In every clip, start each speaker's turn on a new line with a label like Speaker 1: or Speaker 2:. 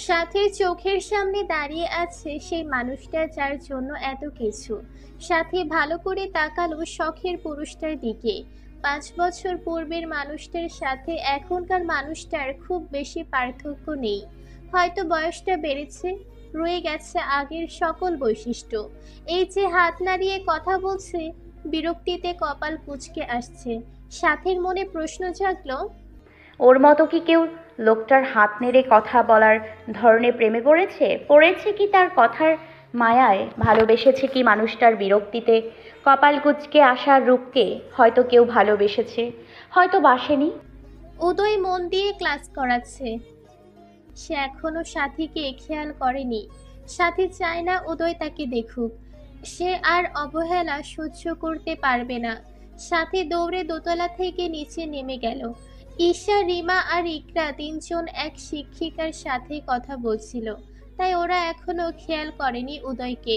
Speaker 1: সাথীর চোখের সামনে দাঁড়িয়ে আছে সেই মানুষটা যার জন্য এত কিছু। সাথী ভালো করে তাকালো শখের পুরুষটার দিকে। 5 বছর পূর্বের মানুষটার সাথে এখনকার মানুষটার খুব বেশি পার্থক্য নেই। হয়তো বয়সটা বেড়েছে, রয়ে গেছে আগের সকল বৈশিষ্ট্য। এই যে হাত নাড়িয়ে কথা বলছে, বিরক্তিতে কপাল কুঁচকে আসছে। সাথীর মনে প্রশ্ন জাগলো,
Speaker 2: ওর মতো কি কেউ লোকটার হাত নেড়ে কথা বলার ধরনে প্রেমে পড়েছে? পড়েছে কি তার কথার মায়ায়? ভালোবেসেছে কি মানুষটার বিরক্তিতে কপাল কুঁচকে আসার রূপকে? হয়তো কেউ ভালোবেসেছে, হয়তো বাসেনি।
Speaker 1: উদয় মন দিয়ে ক্লাস করাচ্ছে। সে এখনো সাথীকে খেয়াল করেনি। সাথী চায় না উদয় তাকে দেখুক। সে আর অবহেলা সহ্য করতে পারবে না। সাথী দৌড়ে দোতলা থেকে নিচে নেমে গেল। ঈশা, রিমা আর ইকরা তিনজন এক শিক্ষিকার সাথে কথা বলছিল, তাই ওরা এখনো খেয়াল করেনি উদয়কে।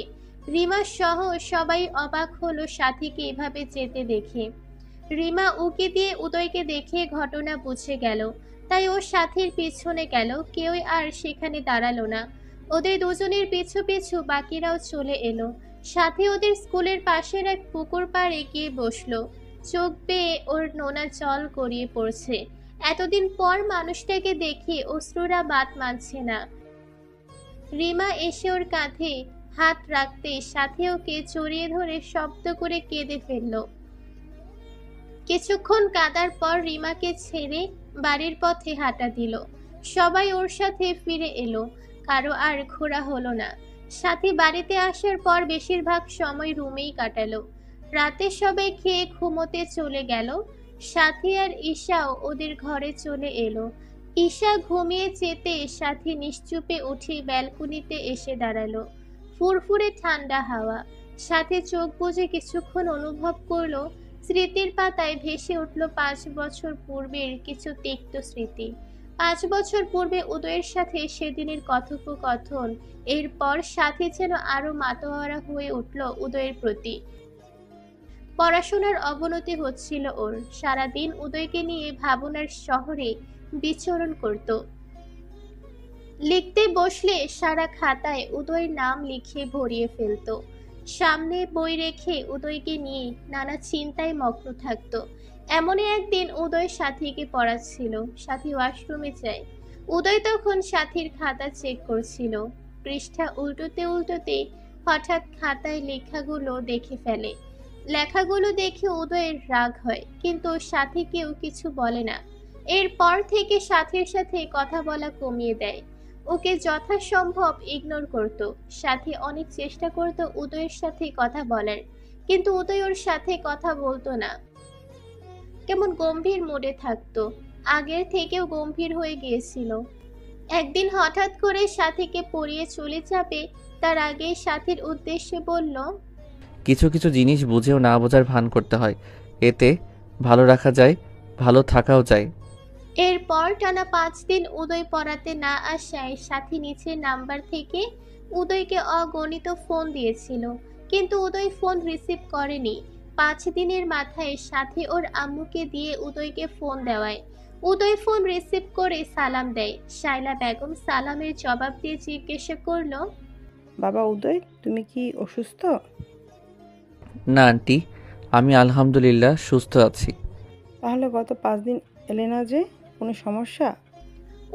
Speaker 1: রিমা সহ সবাই অবাক হলো সাথীকে এভাবে যেতে দেখে। রিমা উকি দিয়ে উদয়কে দেখে ঘটনা বুঝে গেল, তাই ওর সাথীর পিছনে গেল। কেউই আর সেখানে দাঁড়ালো না। ওদের দুজনের পিছু পিছু বাকিরাও চলে এলো। সাথী ওদের স্কুলের পাশের এক পুকুর পাড়ে গিয়ে বসলো। চোখ বেয়ে ওর নোনা জল গড়িয়ে পড়ছে। এতদিন পর মানুষটাকে দেখে অশ্রুরা বাদ মানছে না। রিমা এসে ওর কাঁধে হাত রাখতে সাথী ওকে জড়িয়ে ধরে শব্দ করে কেঁদে ফেললো। কিছুক্ষণ কাঁদার পর রিমাকে ছেড়ে বাড়ির পথে হাঁটা দিল। সবাই ওর সাথে ফিরে এলো। কারো আর ঘোরা হলো না। সাথী বাড়িতে আসার পর বেশিরভাগ সময় রুমেই কাটালো। রাতে সবাই খেয়ে ঘুমোতে চলে গেল। সাথী আর ঈশাও ওদের ঘরে চলে এলো। ঈশা ঘুমিয়ে যেতে সাথী নিশ্চুপে উঠে ব্যালকনিতে এসে দাঁড়ালো। ফুরফুরে ঠান্ডা হাওয়া। সাথে চোখ বুজে কিছুক্ষণ অনুভব করলো স্মৃতির পাতায় ভেসে উঠল 5 বছর পূর্বের কিছু তিক্ত স্মৃতি। 5 বছর পূর্বে উদয়ের সাথে সেদিনের কথোপকথন। এরপর সাথে যেন আরো মাতোয়ারা হয়ে উঠল উদয়ের প্রতি। পড়াশোনার অবনতি হচ্ছিল ওর। সারাদিন উদয়কে নিয়ে ভাবনার শহরে বিচরণ করত। লিখতে বসলে সারা খাতায় উদয়ের নাম লিখে ভরিয়ে ফেলতো। সামনে বই রেখে উদয়কে নিয়ে নানা চিন্তায় মগ্ন থাকত। এমনই একদিন উদয় সাথীকে পড়াচ্ছিল। সাথী ওয়াশরুমে যায়। উদয় তখন সাথীর খাতা চেক করছিল। পৃষ্ঠা উল্টোতে উল্টোতে হঠাৎ খাতায় লেখাগুলো দেখে ফেলে। লেখাগুলো দেখে উদয়ের রাগ হয়, কিন্তু সাথী কেউ কিছু বলে না। এরপর থেকে সাথীর সাথে কথা বলা কমিয়ে দেয়। ওকে যথাসম্ভব ইগনোর করত। সাথী অনেক চেষ্টা করত উদয়ের সাথে কথা বলার, কিন্তু উদয় ওর সাথে কথা বলতো না। কেমন গম্ভীর মুডে থাকতো। আগের থেকেও গম্ভীর হয়ে গিয়েছিল। একদিন হঠাৎ করে সাথীকে পড়িয়ে চলে যাবে তার আগে সাথীর উদ্দেশ্যে বলল,
Speaker 3: কিছু কিছু জিনিস বুঝেও না বোঝার ভান করতে হয়, এতে ভালো রাখা যায়, ভালো থাকাও যায়।
Speaker 1: এরপর টানা 5 দিন উদয় পড়াতে না আসায় সাথী নিচের নাম্বার থেকে উদয়কে অগণিত ফোন দিয়েছিল, কিন্তু উদয় ফোন রিসিভ করেনি। 5 দিনের মাথায় সাথী ওর আম্মুকে দিয়ে উদয়কে ফোন দেওয়ায় উদয় ফোন রিসিভ করে সালাম দেয়। শায়লা বেগম সালামের জবাব দিয়ে জিজ্ঞাসা করলো,
Speaker 4: বাবা উদয়, তুমি কি অসুস্থ?
Speaker 3: না আন্টি, আমি আলহামদুলিল্লাহ সুস্থ আছি।
Speaker 4: তাহলে গত 5 দিন এলে না যে, কোনো সমস্যা?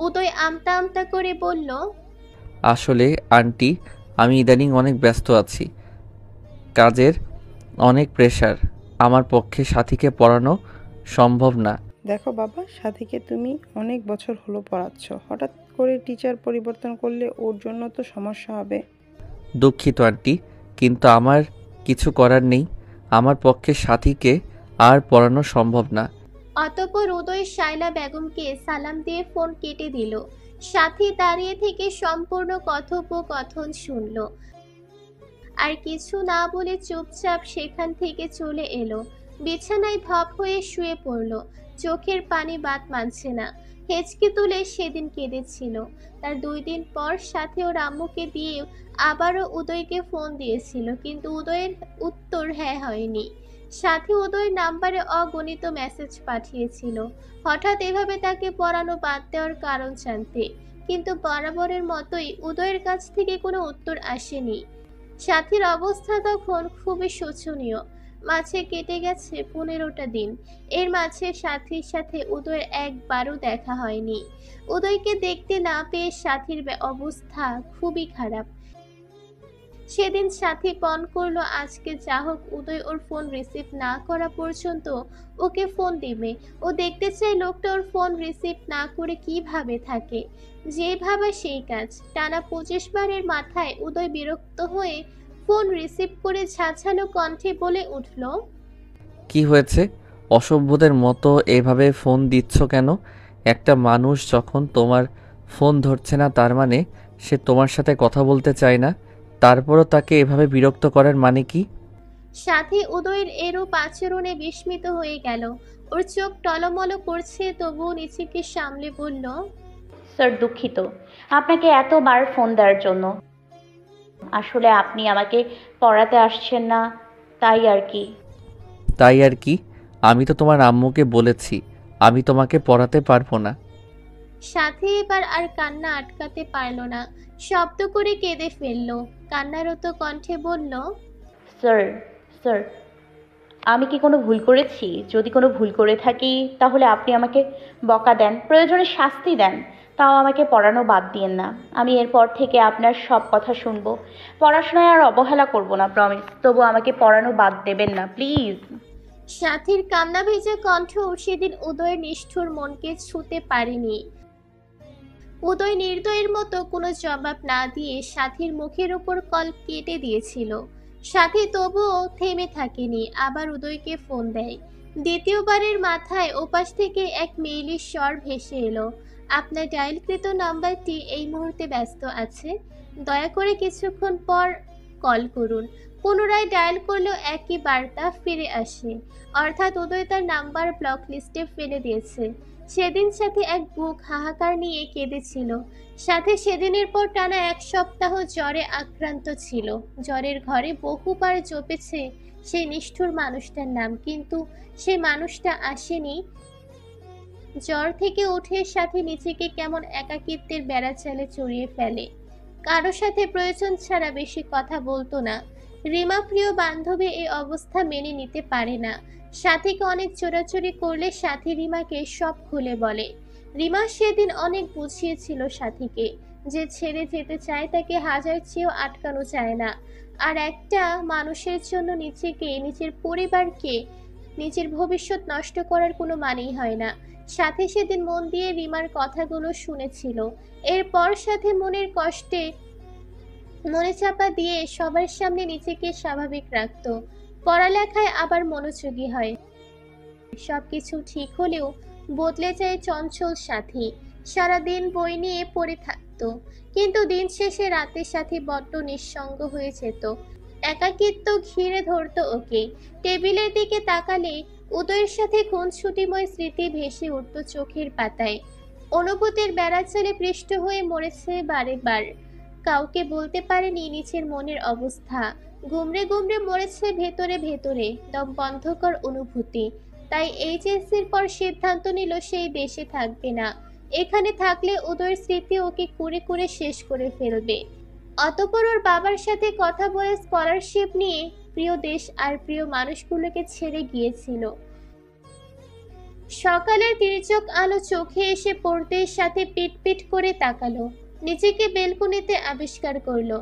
Speaker 1: উদয় আমতা আমতা করে বলল,
Speaker 3: আসলে আন্টি, আমি ইদানিং অনেক ব্যস্ত আছি, কাজের অনেক প্রেশার, আমার পক্ষে সাথীকে পড়ানো সম্ভব না।
Speaker 4: দেখো বাবা, সাথীকে তুমি অনেক বছর হলো পড়াচ্ছ, হঠাৎ করে টিচার পরিবর্তন করলে ওর জন্য তো সমস্যা হবে।
Speaker 3: দুঃখিত আন্টি, কিন্তু আমার কিছু করার নেই, আমার পক্ষে সাথীকে আর পড়ানো সম্ভব না।
Speaker 1: অতঃপর উদয় শায়লা বেগমকে সালাম দিয়ে ফোন কেটে দিল। সাথী দাঁড়িয়ে থেকে সম্পূর্ণ কথোপকথন শুনল, আর কিছু না বলে চুপচাপ সেখান থেকে চলে এলো। বিছানায় ধপ হয়ে শুয়ে পড়ল। চোখের পানি বাদ মানছে না। হেঁচকি তুলে সেদিন কেঁদেছিল। তার 2 দিন পর সাথে ওর আম্মুকে দিয়ে আবারও উদয়কে ফোন দিয়েছিল, কিন্তু উদয়ের উত্তর হ্যাঁ হয়নি। সাথে উদয়ের নাম্বারে অগণিত মেসেজ পাঠিয়েছিল হঠাৎ এভাবে তাকে পড়ানো বাদ দেওয়ার কারণ জানতে। কিন্তু বরাবরের মতোই উদয়ের কাছ থেকে কোনো উত্তর আসেনি। সাথীর অবস্থা তখন খুবই শোচনীয়। মাঝে কেটে গেছে 15টা দিন। এর মাঝে সাথীর সাথে উদয়ের একবারও দেখা হয়নি। উদয়কে দেখতে না পেয়ে সাথীর অবস্থা খুবই খারাপ। সেদিন সাথী পণ করলো আজকে যা হোক উদয় ওর ফোন রিসিভ না করা পর্যন্ত ওকে ফোন দিবে। ও দেখতে চাই লোকটা ওর ফোন রিসিভ না করে কিভাবে থাকে। যে ভাবা সেই কাজ। টানা 25 বারের মাথায় উদয় বিরক্ত হয়ে ফোন রিসিভ করে ঝাঁঝালো কণ্ঠে বলে উঠল,
Speaker 3: কি হয়েছে? অসভ্যদের মতো এভাবে ফোন দিচ্ছ কেন? একটা মানুষ যখন তোমার ফোন ধরছে না তার মানে সে তোমার সাথে কথা বলতে চায় না। তারপরও তাকে এভাবে বিরক্ত করার মানে কি?
Speaker 1: সাথী উদয়ের এরূপ আচরণে বিস্মিত হয়ে গেল। ওর চোখ টলমল করছে, তবুও নিজেকে সামলে বলল,
Speaker 2: স্যার দুঃখিত আপনাকে এতবার ফোন দেওয়ার জন্য। আসলে আপনি আমাকে পড়াতে আসছেন না, তাই আর কি।
Speaker 3: তাই আর কি? আমি তো তোমার আম্মুকে বলেছি আমি তোমাকে পড়াতে পারবো না।
Speaker 1: সাথী এবার আর কান্না আটকাতে পারল না, শব্দ করে কেঁদে ফেলল। কান্নারত কণ্ঠে বলল,
Speaker 2: স্যার স্যার আমি কি কোনো ভুল করেছি? যদি কোনো ভুল করে থাকি তাহলে আপনি আমাকে বকা দেন, প্রয়োজনে শাস্তি দেন, তাও আমাকে পড়ানো বাদ দিয়েন না। আমি এরপর থেকে আপনার সব কথা শুনবো, পড়াশোনায় আর অবহেলা করব না, প্রমিস। তবু আমাকে পড়ানো বাদ দেবেন না প্লিজ।
Speaker 1: সাথীর কান্না ভেজা কণ্ঠ সেদিন উদয়ের নিষ্ঠুর মনকে ছুঁতে পারেনি। উদয় নির্দয়ের মতো কোনো জবাব না দিয়ে সাথীর মুখের উপর কল কেটে দিয়েছিল। সাথী তবুও থেমে থাকেনি, আবার উদয়কে ফোন দেয়। দ্বিতীয়বারের মাথায় ওপাশ থেকে এক মেইলি স্বর ভেসে এলো, আপনার ডায়ালকৃত নাম্বারটি এই মুহূর্তে ব্যস্ত আছে, দয়া করে কিছুক্ষণ পর কল করুন। পুনরায় ডায়াল করলেও একই বার্তা ফিরে আসে, অর্থাৎ উদয় তার নাম্বার ব্লক লিস্টে ফেলে দিয়েছে। সেদিন সাথে এক বুক হাহাকার নিয়ে কেঁদেছিল। সাথে সেদিনের পর টানা 1 সপ্তাহ জ্বরে আক্রান্ত ছিল। জ্বরের ঘরে বহুবার জপেছে সেই নিষ্ঠুর মানুষটার নাম, কিন্তু সেই মানুষটা আসেনি। জ্বর থেকে উঠে সাথে নিজেকে কেমন একাকিত্বের বেড়াচালে চড়িয়ে ফেলে। কারো সাথে প্রয়োজন ছাড়া বেশি কথা বলতো না। রিমা প্রিয় বান্ধবী এই অবস্থা মেনে নিতে পারে না। সাথীকে অনেক চোরাচুরি করলে সাথী রিমাকে সব খুলে বলে। রিমা সেদিন অনেক বুঝিয়েছিল সাথীকে, যে ছেড়ে যেতে চায় তাকে হাজার চেয়েও আটকানো যায় না। আর একটা মানুষের জন্য নিজেকে, নিজের পরিবারকে, নিজের ভবিষ্যৎ নষ্ট করার কোনো মানেই হয় না। সাথে সেদিন মন দিয়ে রিমার কথাগুলো শুনেছিল। এরপর সাথে মনের কষ্টে মনে চাপা দিয়ে সবার সামনে নিজেকে স্বাভাবিক রাখতো। পড়ালেখায় আবার মনোযোগী হয়। সবকিছু ঠিক হলেও বদলে যায় চঞ্চল সাথী। সারাদিন বই নিয়ে পড়ে থাকতো, কিন্তু দিন শেষে রাতের সাথে বড্ড নিঃসঙ্গ হয়ে যেত। একাকিত্ব ঘিরে ধরতো ওকে। টেবিলের দিকে তাকালে উদয়ের সাথে খুনসুটিময় স্মৃতি ভেসে উঠত চোখের পাতায়। অনুভূতির বেড়াচালে পৃষ্ঠ হয়ে মরেছে বারে বার। কাউকে বলতে পারেনি নিজের মনের অবস্থা। গুমড়ে গুমড়ে মরেছে ভেতরে ভেতরে দম বন্ধকর অনুভূতি। তাই এইচএসসির পর সিদ্ধান্ত নিল সেই দেশে থাকবে না। এখানে থাকলে উদয়ের স্মৃতি ওকে কুরে কুরে শেষ করে ফেলবে। অতঃপর ওর বাবার সাথে কথা বলে স্কলারশিপ নিয়ে প্রিয় দেশ আর প্রিয় মানুষগুলোকে ছেড়ে গিয়েছিল। সকালের তির্যক আলো চোখে এসে পড়তেই সাথে পিট পিট করে তাকালো। নিজেকে বেলকুনিতে আবিষ্কার করলো।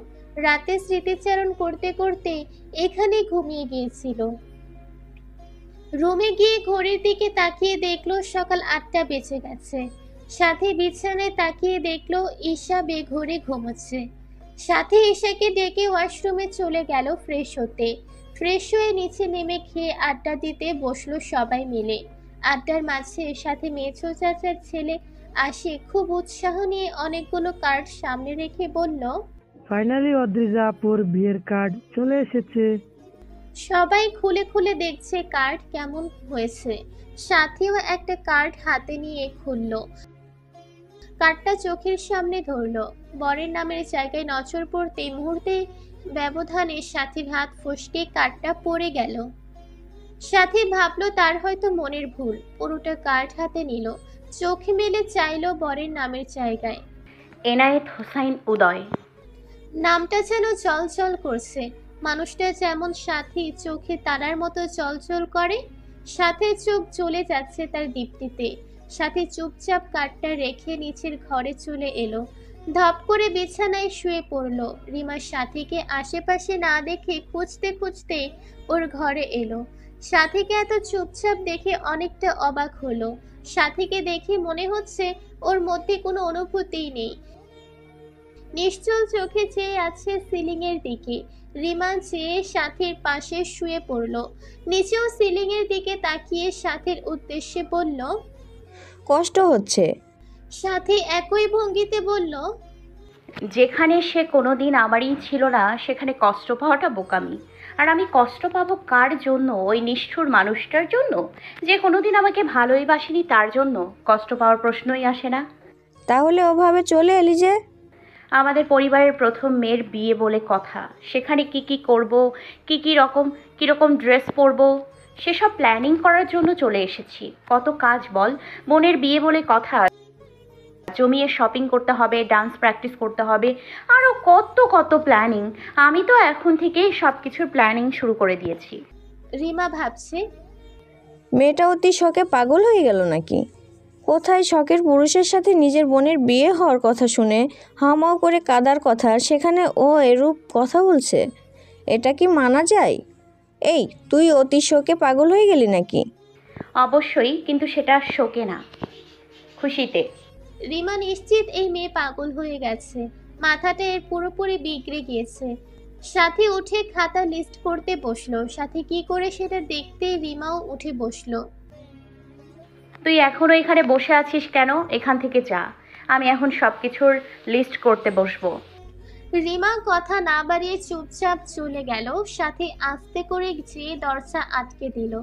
Speaker 1: রাতে স্মৃতিচারণ করতে করতে এখানে ঘুমিয়ে গিয়েছিল। রুমে গিয়ে ঘড়ির দিকে তাকিয়ে দেখলো সকাল 8টা বেজে গেছে। সাথে বিছানায় তাকিয়ে দেখলো ঈশা বেঘোরে ঘুমোচ্ছে। সাথে ঈশাকে ডেকে ওয়াশরুমে চলে গেল ফ্রেশ হতে। ফ্রেশ হয়ে নিচে নেমে খেয়ে আড্ডা দিতে বসলো সবাই মিলে। আড্ডার মাঝে সাথে মেছো চাচার ছেলে আসে খুব উৎসাহ নিয়ে অনেকগুলো কার্ড সামনে রেখে বলল,
Speaker 5: ফাইনালি অদ্রিজা আপুর বিয়ের কার্ড চলে এসেছে।
Speaker 1: সবাই খুলে খুলে দেখছে কার্ড কেমন হয়েছে। সাথেও একটা কার্ড হাতে নিয়ে খুললো। কার্ডটা চোখের সামনে ধরলো। বরের নামের জায়গায় নজর পড়তে মুহূর্তে ব্যবধানে সাথীর হাত ফসকে কার্ডটা পড়ে গেল। সাথী ভাবলো তার হয়তো মনের ভুল। পুরোটা কার্ড হাতে নিল, চোখে মেলে চাইলো বরের নামের জায়গায়।
Speaker 2: এনায়েত হোসাইন উদয়।
Speaker 1: নামটা যেন চলচল করছে। মানুষটা যেমন সাথী চোখে তারার মতো চলচল করে, সাথে চোখ চলে যাচ্ছে তার দীপ্তিতে। সাথে চুপচাপ কাঠটা রেখে নিচের ঘরে চলে এলো। ধপ করে বিছানায় শুয়ে পড়লো। রিমার সাথীকে আশেপাশে না দেখে খুঁজতে খুঁজতে ওর ঘরে এলো। সাথীকে এত চুপচাপ দেখে অনেকটা অবাক হলো। সাথীকে দেখে মনে হচ্ছে ওর মধ্যে কোনো অনুভূতিই নেই। নিশ্চল চোখে চেয়ে আছে সিলিং এর দিকে। রিমা চেয়ে সাথীর পাশে শুয়ে পড়ল। নিচেও সিলিং এর দিকে তাকিয়ে সাথীর উদ্দেশ্যে বলল,
Speaker 6: কষ্ট হচ্ছে।
Speaker 1: সাথী একই ভঙ্গিতে বলল,
Speaker 2: যেখানে সে কোনোদিন আমারই ছিল না সেখানে কষ্ট পাওয়াটা বোকামি। আর আমি কষ্ট পাবো কার জন্য? ওই নিষ্ঠুর মানুষটার জন্য যে কোনোদিন আমাকে ভালোই বাসেনি, তার জন্য কষ্ট পাওয়ার প্রশ্নই আসে না।
Speaker 6: তাহলে ওভাবে চলে এলি যে?
Speaker 2: আমাদের পরিবারের প্রথম মেয়ের বিয়ে বলে কথা, সেখানে কি করব, কীরকম ড্রেস পরব, সেসব প্ল্যানিং করার জন্য চলে এসেছি। কত কাজ বল, বোনের বিয়ে বলে কথা, জমিয়ে শপিং করতে হবে, ডান্স প্র্যাকটিস করতে হবে, আরও কত প্ল্যানিং। আমি তো এখন থেকেই সব কিছুর প্ল্যানিং শুরু করে দিয়েছি।
Speaker 1: রিমা ভাবছে,
Speaker 6: মেয়েটা অতি শখে পাগল হয়ে গেল নাকি? কোথায় শখের পুরুষের সাথে নিজের বোনের বিয়ে হওয়ার কথা শুনে হামাও করে কাদার কথা, সেখানে ও এরূপ কথা বলছে। এটা কি মানা যায়? এই, তুই অতি শোকে পাগল হয়ে গেলি নাকি?
Speaker 2: অবশ্যই, কিন্তু সেটা শোকে না, খুশিতে।
Speaker 1: রিমা নিশ্চিত এই মেয়ে পাগল হয়ে গেছে। মাথাটা এর পুরোপুরি বিগড়ে গিয়েছে। সাথী উঠে খাতা লিস্ট করতে বসলো। সাথী কি করে সেটা দেখতে রিমাও উঠে বসলো।
Speaker 2: তুই এখনো এখানে বসে আছিস কেন? এখান থেকে যা, আমি এখন সব কিছুর লিস্ট করতে বসবো।
Speaker 1: রিমা কথা না বাড়িয়ে চুপচাপ চলে গেল। সাথে আস্তে করে যেয়ে দরজা আটকে দিল।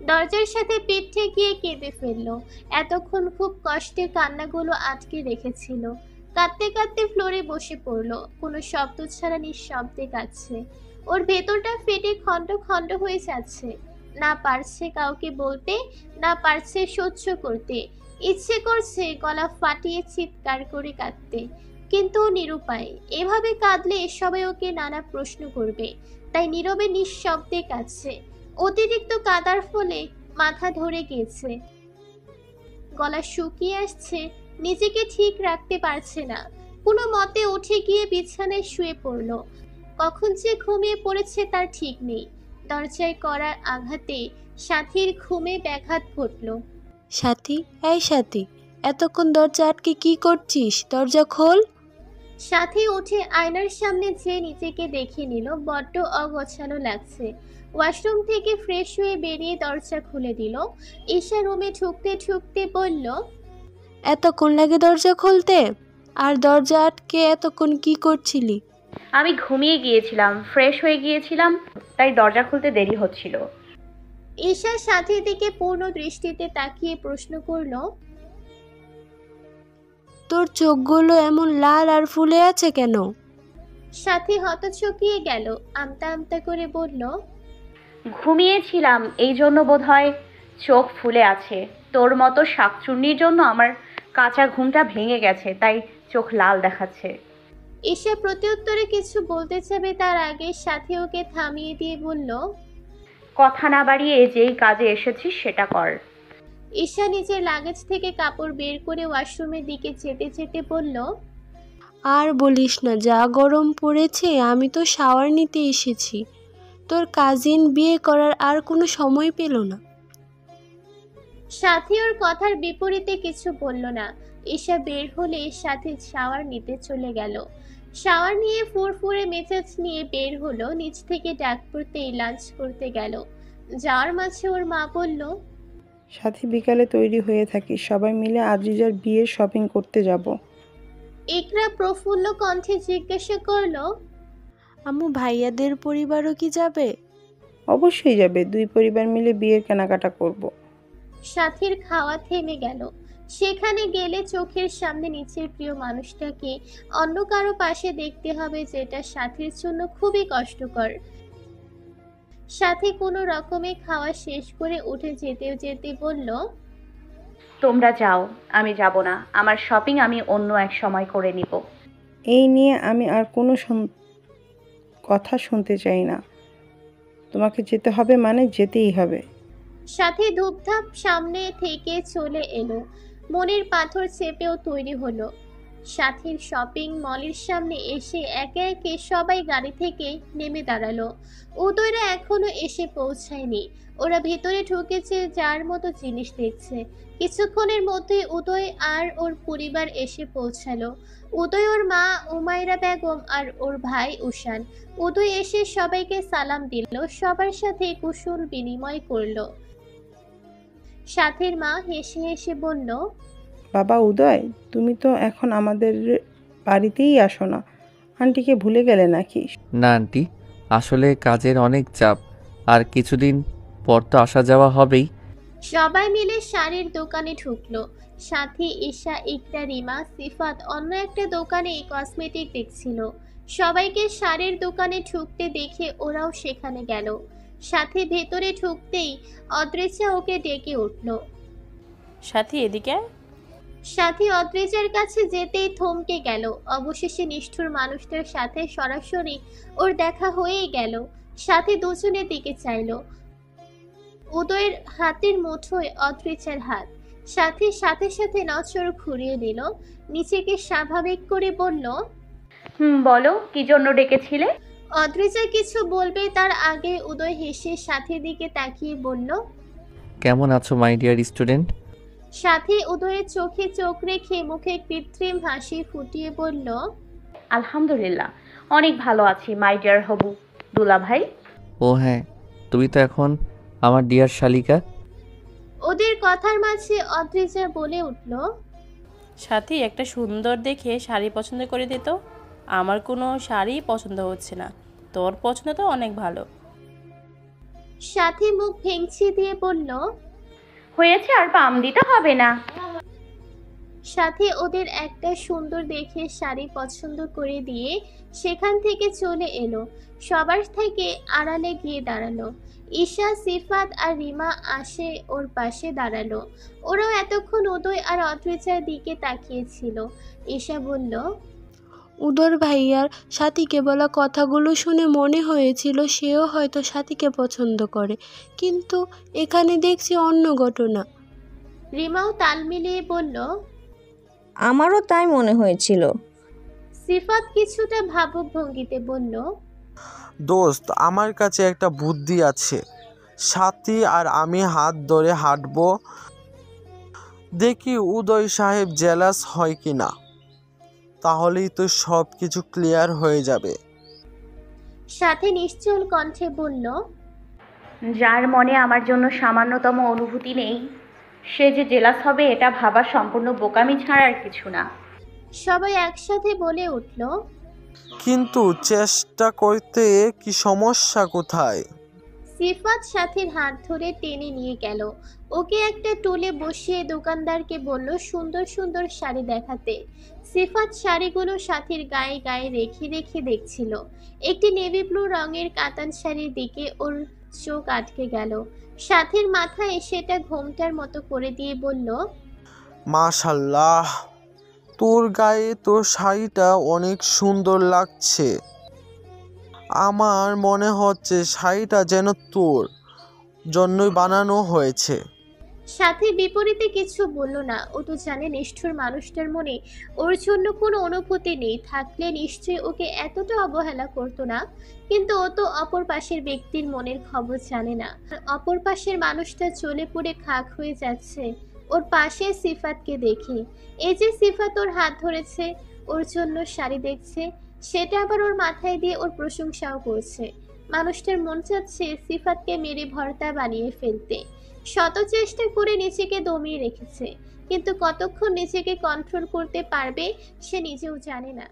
Speaker 1: দরজার সাথে পিঠ ঠেকিয়ে কেঁদে ফেললো। এতক্ষণ খুব কষ্টে কান্নাগুলো আটকে রেখেছিল। কাঁদতে কাঁদতে ফ্লোরে বসে পড়লো। কোনো শব্দ ছাড়া নিঃশব্দে কাঁদছে। ওর ভেতরটা ফেটে খণ্ড খণ্ড হয়ে যাচ্ছে। না পারছে কাউকে বলতে, না পারছে সহ্য করতে। ইচ্ছে করছে গলা ফাটিয়ে চিৎকার করে কাঁদতে, কিন্তু নিরুপায়। এভাবে কাঁদলে সবাই ওকে নানা প্রশ্ন করবে, তাই নীরবে নিঃশব্দে কাঁদছে। অতিরিক্ত কাঁদার ফলে মাথা ধরে গিয়েছে, গলা শুকিয়ে আসছে, নিজেকে ঠিক রাখতে পারছে না। কোনো মতে উঠে গিয়ে বিছানায় শুয়ে পড়ল। কখন যে ঘুমিয়ে পড়েছে তার ঠিক নেই। দরজায় করার আঘাতে সাথীর ঘুমে ব্যাঘাত ঘটল।
Speaker 7: সাথী, এই সাথী, এতক্ষণ দরজা আটকে কি করছিস? দরজা খোল।
Speaker 1: সাথী উঠে আয়নার সামনে যেয়ে নিজেকে দেখে নিল। বড্ড অগোছালো লাগছে। ওয়াশরুম থেকে ফ্রেশ হয়ে বেরিয়ে দরজা খুলে দিল। ঈশা রুমে ঢুকতে ঢুকতে বলল,
Speaker 7: এতক্ষণ লাগে দরজা খুলতে? আর দরজা আটকে এতক্ষণ কি করছিলি?
Speaker 2: আমি ঘুমিয়ে গিয়েছিলাম, ফ্রেশ হয়ে গিয়েছিলাম, তাই দরজা খুলতে দেরি হচ্ছিল।
Speaker 1: ঈশা সাথীর দিকে পূর্ণ দৃষ্টিতে তাকিয়ে প্রশ্ন করল,
Speaker 7: তোর চোখগুলো এমন লাল আর ফুলে আছে কেন?
Speaker 1: সাথী হতচকিয়ে গেল। আমতা আমতা করে বলল,
Speaker 2: ঘুমিয়েছিলাম, এই জন্য বোধহয় চোখ ফুলে আছে। তোর মতো শাকচুন্নির জন্য আমার কাঁচা ঘুমটা ভেঙে গেছে, তাই চোখ লাল দেখাচ্ছে।
Speaker 1: ঈশা প্রত্যুত্তরে কিছু বলতে যাবে তার আগে সাথী ওকে থামিয়ে দিয়ে বলল,
Speaker 2: কথা না বাড়িয়ে যেই কাজে এসেছিস সেটা কর।
Speaker 1: ঈশা নিজের লাগেজ থেকে কাপড় বের করে ওয়াশরুমের দিকে যেতে যেতে বলল,
Speaker 7: আর বলিস না, যা গরম পড়েছে। আমি তো শাওয়ার নিতে এসেছি। তোর কাজিন বিয়ে করার আর কোনো সময় পেল না।
Speaker 1: সাথী ওর কথার বিপরীতে কিছু বলল না। ঈশা বের হলে সাথী শাওয়ার নিতে চলে গেল। শাওয়ার নিয়ে ফুরফুরে মেজাজ নিয়ে বের হলো। নিচ থেকে ডাক পড়তেই লাঞ্চ করতে গেল। যাওয়ার মাঝে ওর মা বলল,
Speaker 4: সাথী বিকালে তৈরি হয়ে থাকি, সবাই মিলে আজিজার বিয়ে শপিং করতে যাব।
Speaker 1: ইকরা প্রফুল্ল কণ্ঠে জিজ্ঞাসা করলো,
Speaker 7: আম্মু, ভাইয়াদের পরিবারও কি যাবে?
Speaker 4: অবশ্যই যাবে, দুই পরিবার মিলে বিয়ের কেনাকাটা করব।
Speaker 1: সাথীর খাওয়া থেমে গেল। সেখানে গেলে চোখের সামনে নিচের প্রিয় মানুষটাকে অন্য কারো পাশে দেখতে হবে, যেটা সাথীর জন্য খুবই কষ্টকর। সাথী কোনো রকমে খাওয়া শেষ করে উঠে যেতে যেতে বলল,
Speaker 2: তোমরা যাও, আমি যাব না। আমার শপিং আমি অন্য এক সময় করে নিব।
Speaker 4: এই নিয়ে আমি আর কোনো কথা শুনতে চাই না। তোমাকে যেতে হবে মানে যেতেই হবে।
Speaker 1: সাথে ধূপধাপ সামনে থেকে চলে এলো। মনের পাথর চেপেও তৈরি হলো। সাথীর শপিং মলের সামনে এসে একে একে সবাই গাড়ি থেকে নেমে দাঁড়ালো। উদয়রা এখনো এসে পৌঁছায়নি। ওরা ভেতরে ঢুকেছে, যার মতো জিনিস দেখছে। কিছুক্ষণের মধ্যে উদয় আর ওর পরিবার এসে পৌঁছালো। উদয়, ওর মা উমাইরা বেগম আর ওর ভাই উশান। উদয় এসে সবাইকে সালাম দিল, সবার সাথে কুশল বিনিময় করলো। সাথীর মা হেসে হেসে বলল,
Speaker 4: বাবা উদয়, তুমি তো এখন আমাদের বাড়িতেই আসো না। আন্টিকে ভুলে গেলে নাকি?
Speaker 3: না আন্টি, আসলে কাজের অনেক চাপ, আর কিছুদিন পর তো আসা যাওয়া হবেই।
Speaker 1: সবাই মিলে শাড়ির দোকানে ঢুকলো। সাথী, ঈশা, ইকরা, রিমা, সিফাত অন্য একটা দোকানে কসমেটিক দেখছিল। সবাইকে শাড়ির দোকানে ঢুকতে দেখে ওরাও সেখানে গেল। সাথী ভেতরে ঢুকতেই অদ্রিজা ওকে ডেকে উঠল।
Speaker 8: সাথী এদিকে আয়।
Speaker 1: সাথী অদ্রিজার কাছে যেতেই থমকে গেল। অবশেষে নিষ্ঠুর মানুষটার সাথে সরাসরি ওর দেখা হয়েই গেল। সাথী দুজনের দিকে চাইল। উদয়ের হাতের মুঠোয় অদ্রিজার হাত। সাথীর সাথে সাথে নজর ঘুরিয়ে নিল, নিজেকে স্বাভাবিক করে বলল,
Speaker 2: বলো, কি জন্য ডেকেছিলে?
Speaker 1: অদ্রিজা কিছু বলবে তার আগে উদয় হেসে সাথীর দিকে তাকিয়ে বলল,
Speaker 3: কেমন আছো মাই ডিয়ার স্টুডেন্ট?
Speaker 1: সাথী উদয়ের চোখে চোখ রেখে মুখে কৃত্রিম হাসি ফুটিয়ে বলল,
Speaker 2: আলহামদুলিল্লাহ, অনেক ভালো আছি মাই ডিয়ার হবু দুলা ভাই।
Speaker 3: ও হ্যাঁ, তুমি তো এখন আমার ডিয়ার শালিকা।
Speaker 1: ওদের কথার মাঝে অদ্রিজা বলে উঠল,
Speaker 8: সাথী একটা সুন্দর দেখে শাড়ি পছন্দ করে দিত। আমার কোনো শাড়ি পছন্দ হচ্ছে না, তোর পছন্দ তো অনেক ভালো।
Speaker 1: সাথী মুখ ভেঙচি দিয়ে বলল,
Speaker 2: হয়েছে, আর পাম দিতে হবে না।
Speaker 1: সাথে ওদের একটা সুন্দর দেখে শাড়ি পছন্দ করে দিয়ে সেখান থেকে চলে এলো। সবার থেকে আড়ালে গিয়ে দাঁড়ালো। ঈশা, সিফাত আর রিমা আসে ওর পাশে দাঁড়ালো। ওরাও এতক্ষণ উদয় আর অদ্রিজার দিকে তাকিয়েছিল। ঈশা বলল,
Speaker 7: উদর ভাইয়ার সাথীকে বলা কথাগুলো শুনে মনে হয়েছিল সেও হয়তো সাথীকে পছন্দ করে, কিন্তু এখানে দেখছি অন্য ঘটনা।
Speaker 1: রিমাও তাল মিলিয়ে বলল,
Speaker 6: আমারও তাই মনে হয়েছিল।
Speaker 1: সিফাত কিছুটা ভাবুক ভঙ্গিতে বলল,
Speaker 9: দোস্ত, আমার কাছে একটা বুদ্ধি আছে। সাথী আর আমি হাত ধরে হাঁটবো, দেখি উদয় সাহেব জেলাস হয় কিনা। তাহলেই তো সব কিছু ক্লিয়ার হয়ে যাবে।
Speaker 1: সাথে নিশ্চল কণ্ঠে বলল,
Speaker 2: যার মনে আমার জন্য সামান্যতম অনুভূতি নেই, সে যে জেলাস হবে এটা ভাবা সম্পূর্ণ বোকামি ছাড়া আর কিছু না।
Speaker 1: সবাই একসাথে বলে উঠল,
Speaker 9: কিন্তু চেষ্টা করতে কি সমস্যা কোথায়?
Speaker 1: সিফাত সাথীর হাত ধরে টেনে নিয়ে গেল। ওকে একটা টুলে বসিয়ে দোকানদারকে বলল সুন্দর সুন্দর শাড়ি দেখাতে। সিফাত শাড়িগুলো সাথীর গায়ে গায়ে রেখে রেখে দেখছিল। একটি নেভি ব্লু রঙের কাতান শাড়ির দিকে ওর চোখ আটকে গেল। সাথীর মাথায় সেটা ঘোমটার মতো করে দিয়ে বলল,
Speaker 9: মাশাল্লাহ, তোর গায়ে তোর শাড়িটা অনেক সুন্দর লাগছে। আমার মনে হচ্ছে শাড়িটা যেন তোর জন্যই বানানো হয়েছে।
Speaker 1: সাথী বিপরীতে কিছু বলল না। ও তো জানে নিষ্ঠুর মানুষটার মনে ওর জন্য কোনো অনুভূতি নেই, থাকলে নিশ্চয়ই ওকে এতটা অবহেলা করতো না। কিন্তু ও তো অপর পাশের ব্যক্তির মনের খবর জানে না। অপর পাশের মানুষটা চলে পড়ে খাক হয়ে যাচ্ছে ওর পাশে সিফাতকে দেখে। এই যে সিফাত ওর হাত ধরেছে, ওর জন্য শাড়ি দেখছে, সেটা আবার ওর মাথায় দিয়ে ওর প্রশংসাও করছে। মানুষটার মন চাচ্ছে সিফাতকে মেরে ভর্তা বানিয়ে ফেলতে। শত চেষ্টা করে নিজেকে দমিয়ে রেখেছে, কিন্তু কতক্ষণ নিজেকে কন্ট্রোল করতে পারবে সে নিজেও জানে না।